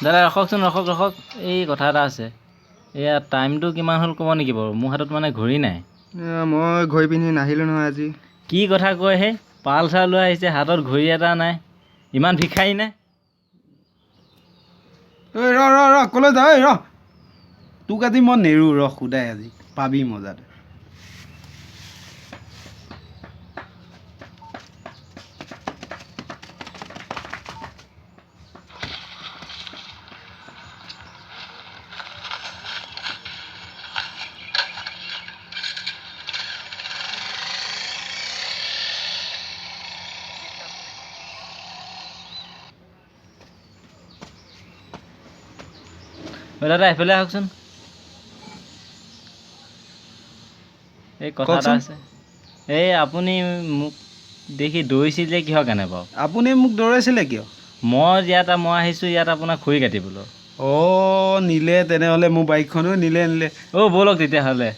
দাদা ৰখকচোন, ৰখক। এই কথা এটা আছে। এয়া টাইমটো কিমান হ'ল ক'ব নেকি বাৰু? মোৰ হাতত মানে ঘড়ী নাই। মই ঘড়ী পিন্ধি নাহিলোঁ নহয় আজি। কি কথা কয় হে? পালচাৰ লৈ আহিছে, হাতত ঘড়ী এটা নাই। ইমান ভিখাৰী নে? ঐ ৰ ক'লৈ যা? ঐ ৰ, তোক আজি মই নেৰোঁ, ৰ সুদাই আজি পাবি মজাটো। দাদা এইফালে আহকচোন। এই কথা এটা কওকচোন। আছে। এই আপুনি মোক দেখি দৌৰিছিল যে কিহৰ কাৰণে বাৰু? আপুনি মোক দৌৰাইছিলে কিয়? মই আহিছোঁ ইয়াত আপোনাৰ খৰি কাটিবলৈ। নিলে তেনেহ'লে মোৰ বাইকখনো নিলে। ব'লক তেতিয়াহ'লে।